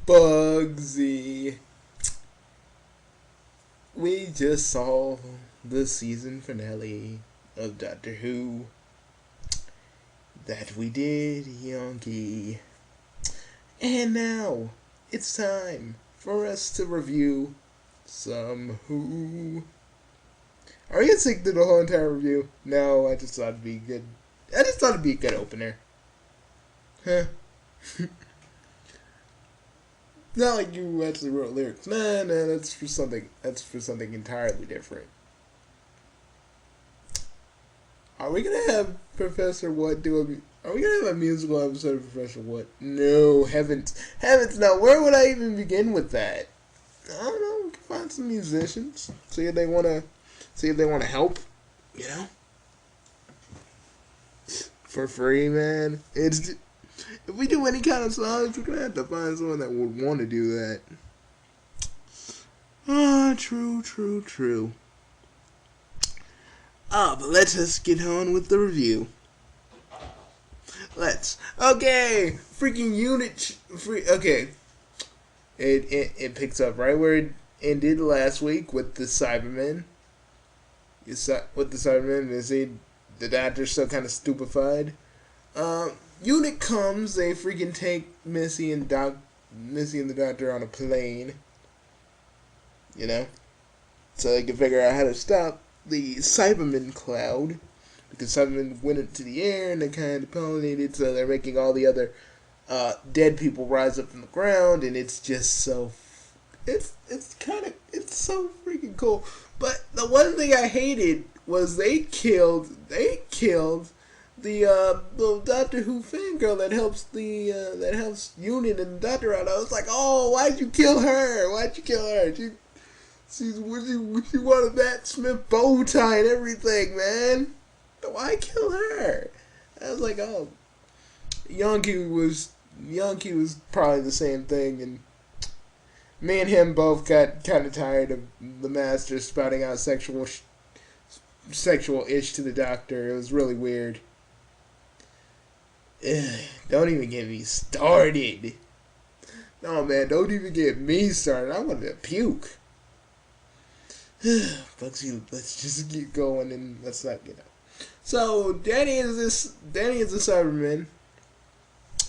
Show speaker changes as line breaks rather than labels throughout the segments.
Bugsy. We just saw the season finale of Doctor Who that we did, Yanki. And now it's time for us to review some Who. Are we gonna stick to the whole entire review? No, I just thought it'd be good. I just thought it'd be a good opener. Huh? Not like you actually wrote lyrics. Nah, that's for something. That's for something entirely different. Are we gonna have Professor What do a? Are we gonna have a musical episode of Professor What? No, heavens, no. Where would I even begin with that? I don't know. We can find some musicians. See if they wanna help. You know, for free, man. If we do any kind of songs, we're gonna have to find someone that would want to do that. Ah, true. But let's just get on with the review. Okay, freaking unit. Okay. It picks up right where it ended last week with the Cybermen. With the Cybermen, they say the Doctor's still kind of stupefied. Unit comes, they freaking take Missy and the Doctor on a plane. You know? So they can figure out how to stop the Cyberman cloud. Because Cybermen went into the air and they kind of pollinated, so they're making all the other dead people rise up from the ground, and it's just so... It's so freaking cool. But the one thing I hated was they killed the little Doctor Who fangirl that helps Unit and the Doctor out. I was like, oh, why'd you kill her? She wanted Matt Smith bow tie and everything, man. Why kill her? I was like, oh, Yanki was probably the same thing, and me and him both got kind of tired of the Master spouting out sexual ish to the Doctor. It was really weird. Ugh, don't even get me started. No, man, don't even get me started. I want to puke. Bugsy, let's just keep going and let's not get out. So, Danny is a Cyberman.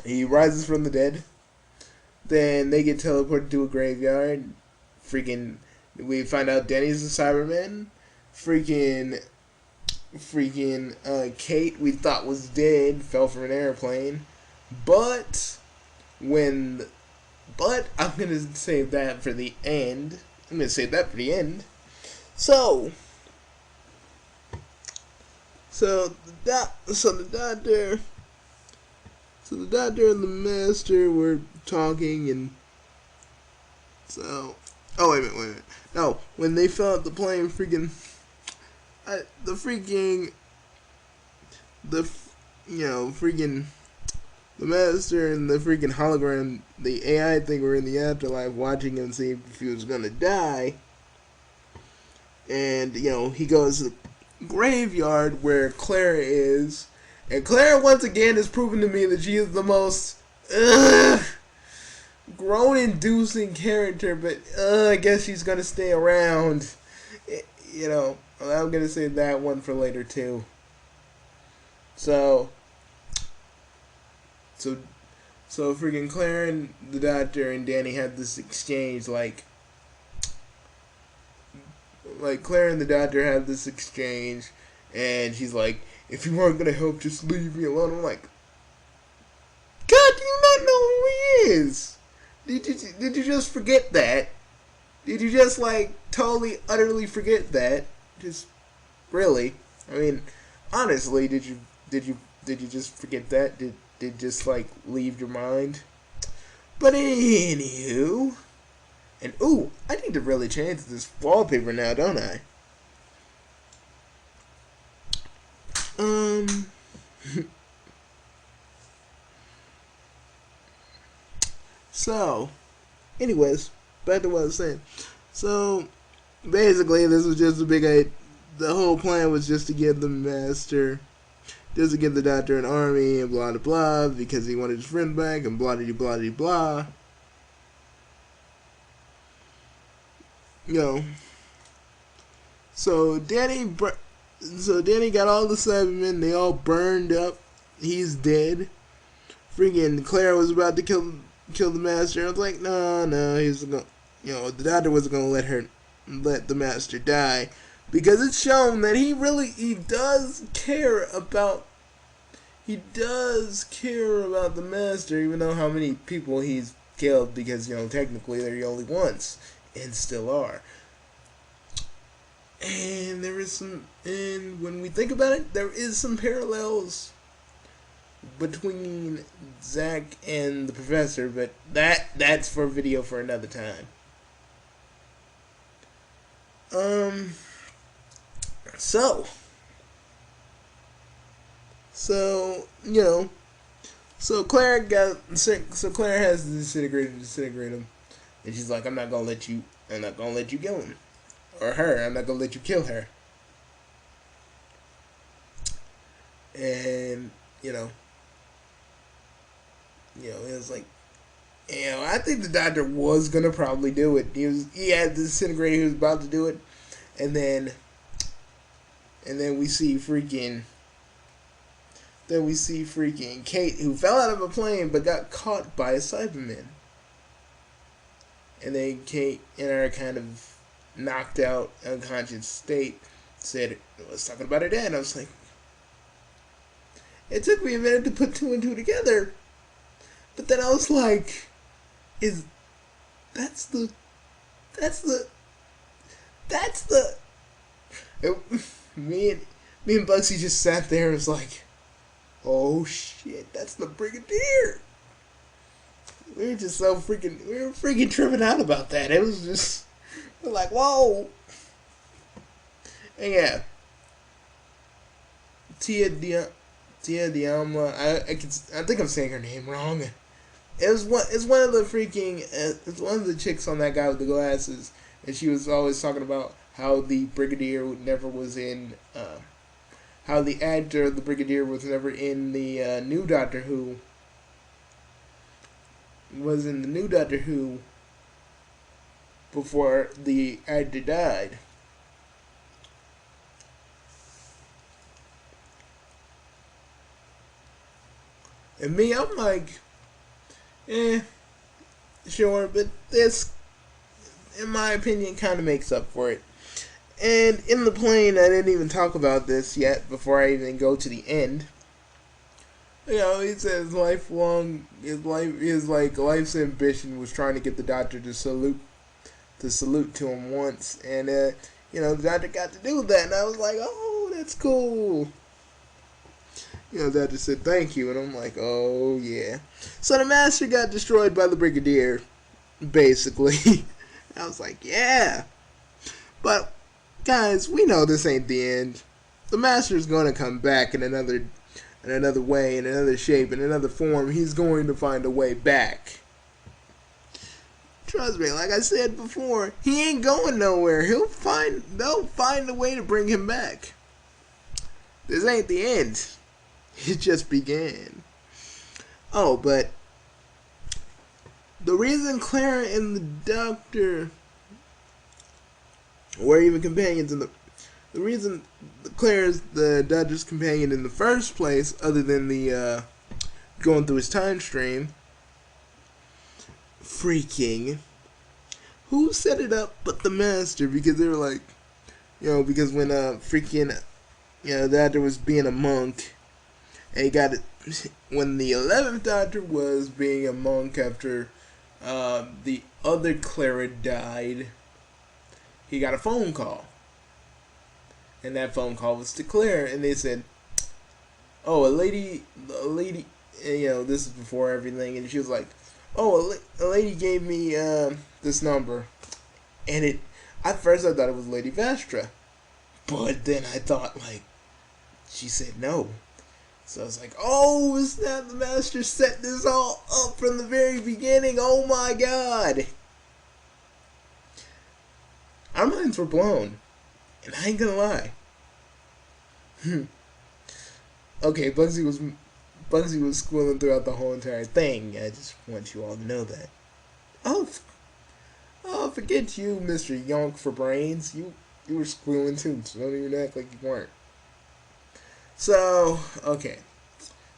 He rises from the dead. Then they get teleported to a graveyard. We find out Danny's a Cyberman. Kate, we thought was dead, fell from an airplane. But I'm gonna save that for the end. So the Doctor and the Master were talking, and so wait a minute. No, when they fell out the plane, the Master and the freaking hologram, the AI thing, were in the afterlife watching him see if he was gonna die. And, he goes to the graveyard where Clara is. And Clara, once again, has proven to me that she is the most groan-inducing character. But, I guess she's going to stay around. I'm going to save that one for later, too. So freaking Clara and the Doctor and Danny had this exchange, like Claire and the Doctor have this exchange, and she's like, if you weren't gonna help, just leave me alone. I'm like, God, do you not know who he is? Did you just forget that? Did you just, totally, utterly forget that? Just, really? I mean, honestly, did you just forget that? Did just, leave your mind? But anywho... And, ooh, I need to really change this wallpaper now, don't I? So, anyways, back to what I was saying. So, basically, this was just the whole plan was just to give the Master, just to give the Doctor an army and blah blah blah, because he wanted his friend back and blah blah blah blah. you know, so Danny got all the Cybermen. They all burned up. He's dead. Freaking Claire was about to kill the Master. I was like, no, he's gonna, the doctor wasn't gonna let the Master die, because it's shown that he does care about the Master, even though how many people he's killed, because technically they're the only ones, and still are. And and when we think about it, there is some parallels between Zach and the Professor, but that's for a video for another time. So Claire has to disintegrate him, and she's like, I'm not gonna let you kill him, or her. I'm not gonna let you kill her. And it was like, I think the doctor was gonna probably do it. He had the disintegrator. He was about to do it, and then we see freaking Kate, who fell out of a plane but got caught by a Cyberman. And then Kate, in her kind of knocked out, unconscious state, was talking about her dad. And I was like, it took me a minute to put two and two together. But then I was like, that's the me and Bugsy just sat there and was like, oh shit, that's the Brigadier. We were freaking tripping out about that. It was just, we're like, whoa. And yeah, Tia Diamla, I think I'm saying her name wrong. It's one of the chicks on that guy with the glasses, and she was always talking about how the Brigadier never was in, how the actor of the Brigadier was never in the new Doctor Who. Was in the new Doctor Who before the actor died. And me, I'm like, sure, but this, in my opinion, kind of makes up for it. And in the plane, I didn't even talk about this yet before I even go to the end. He says life's ambition was trying to get the doctor to salute to him once, and the doctor got to do that, and I was like, oh, that's cool. The doctor said thank you, and I'm like, oh yeah. So the Master got destroyed by the Brigadier, basically. I was like, yeah. But guys, we know this ain't the end. The Master's gonna come back in another way, in another shape, in another form. He's going to find a way back. Trust me, like I said before, he ain't going nowhere. They'll find a way to bring him back. This ain't the end. It just began. Oh, but the reason Clara and the Doctor were even companions the reason Claire's the Doctor's companion in the first place, other than the going through his time stream, freaking, who set it up but the Master? Because they were like, because when the Doctor was being a monk, and he got it when the 11th Doctor was being a monk after the other Clara died, he got a phone call. And that phone call was to Claire, and they said, oh, a lady, this is before everything, and she was like, oh, a lady gave me this number, and at first I thought it was Lady Vastra, but then I thought, she said no, so I was like, oh, is that the Master set this all up from the very beginning? Oh my god. Our minds were blown. And I ain't gonna lie. Okay, Bugsy was squealing throughout the whole entire thing. I just want you all to know that. Oh, don't forget you, Mr. Yonk for brains. You were squealing too, so don't even act like you weren't. So, okay.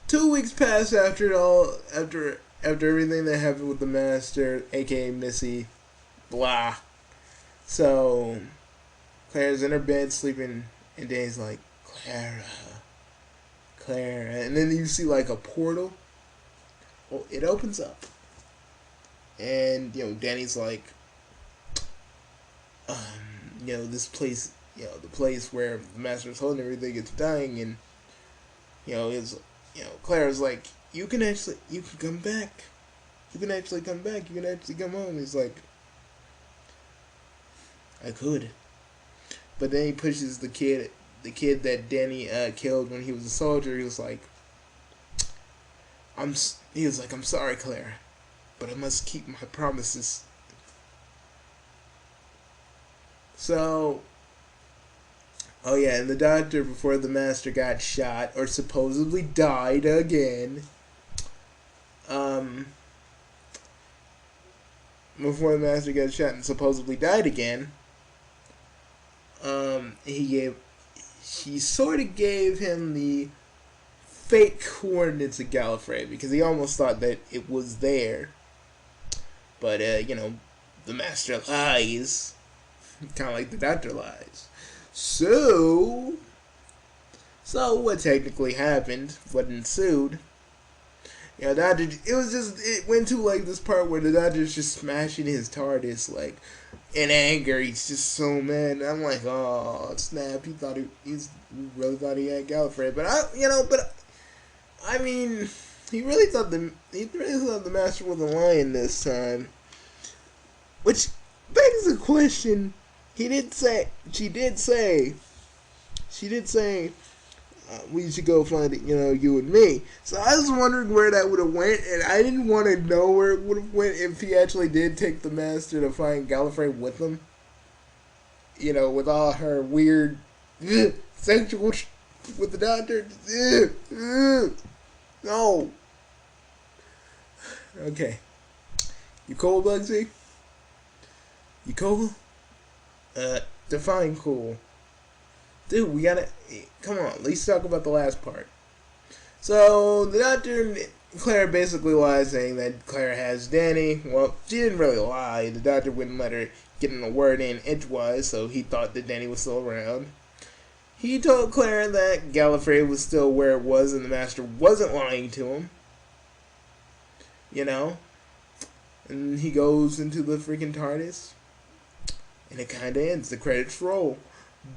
2 weeks pass after it all, after everything that happened with the Master, aka Missy, blah. So, Clara's in her bed sleeping, and Danny's like, Clara, and then you see like a portal. Well, it opens up, and Danny's like, this place, the place where the Master's holding everything, it's dying, and Clara's like, you can come back, you can actually come home. He's like, I could, but then he pushes the kid that Danny killed when he was a soldier. He was like, I'm sorry, Clara, but I must keep my promises. So, oh yeah, and the doctor, before the Master got shot, or supposedly died again, before the Master got shot and supposedly died again, he sort of gave him the fake coordinates of Gallifrey, because he almost thought that it was there. But, the Master lies. Kind of like the Doctor lies. So what technically happened, what ensued, Doctor, it went to like this part where the Doctor's just smashing his TARDIS, like, in anger. He's just so mad. And I'm like, oh, snap, he really thought he had Gallifrey. But I mean, he really thought the Master wasn't lying this time. Which begs the question. She did say, we should go find it, you and me. So I was wondering where that would have went, and I didn't want to know where it would have went if he actually did take the Master to find Gallifrey with him. With all her weird sexual with the Doctor. No. Okay. You cool, Bugsy? You cool? Define cool. Dude, we gotta... Come on, let's talk about the last part. So, the Doctor and Clara basically lies, saying that Clara has Danny. Well, she didn't really lie. The Doctor wouldn't let her get in a word in edgewise, so he thought that Danny was still around. He told Clara that Gallifrey was still where it was, and the Master wasn't lying to him. And he goes into the freaking TARDIS. And it kind of ends. The credits roll.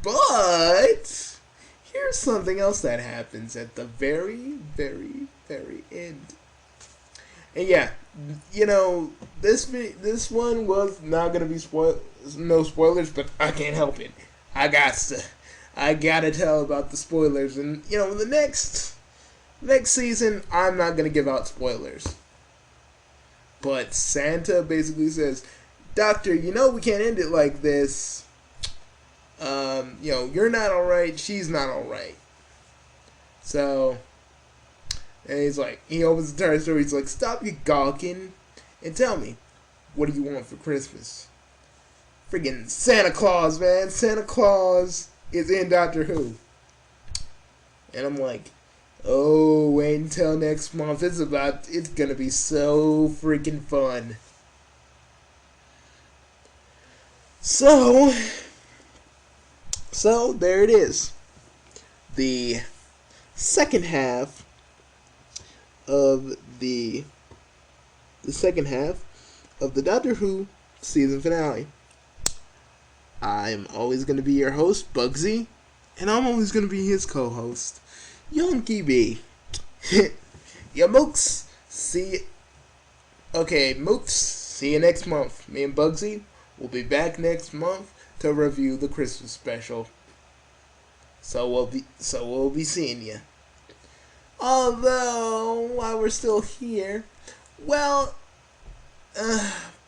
But here's something else that happens at the very, very, very end. And yeah, this one was not gonna be no spoilers, but I can't help it. I gotta tell about the spoilers, and the next season I'm not gonna give out spoilers. But Santa basically says, Doctor, we can't end it like this. You're not alright, she's not alright. So, and he's like, he opens the TARDIS door, he's like, stop you gawking, and tell me, what do you want for Christmas? Friggin' Santa Claus, man. Santa Claus is in Doctor Who. And I'm like, oh, wait until next month. It's gonna be so freaking fun. So there it is. The second half of the Doctor Who season finale. I'm always going to be your host, Bugsy, and I'm always going to be his co-host, Yanki B. Yeah, mooks. Mooks, see you next month. Me and Bugsy will be back next month to review the Christmas special. So we'll be seeing you. Although, while we're still here, well,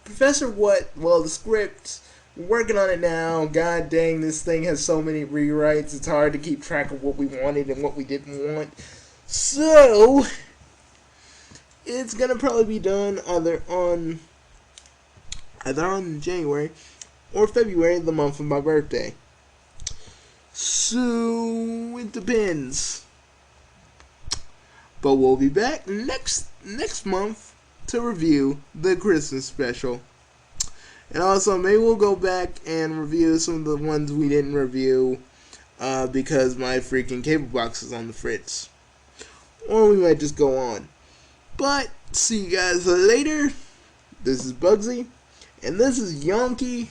Professor What? Well, the script, we're working on it now. God dang, this thing has so many rewrites. It's hard to keep track of what we wanted and what we didn't want. So, it's gonna probably be done either on either on January or February, the month of my birthday. So it depends. But we'll be back next month to review the Christmas special. And also, maybe we'll go back and review some of the ones we didn't review because my freaking cable box is on the fritz. Or we might just go on. But, see you guys later. This is Bugsy. And this is Yanki.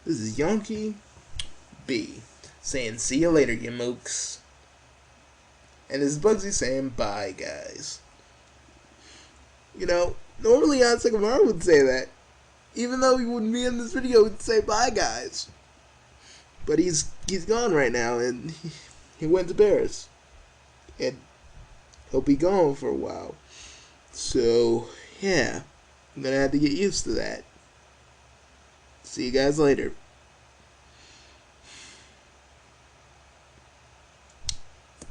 This is Yanki B. Saying, see you later, you mooks. And this is Bugsy saying, bye, guys. You know, normally on Sycamore would say that. Even though he wouldn't be in this video, he'd say bye, guys. But he's gone right now, and he went to Paris. And he'll be gone for a while. So, yeah. I'm gonna have to get used to that. See you guys later.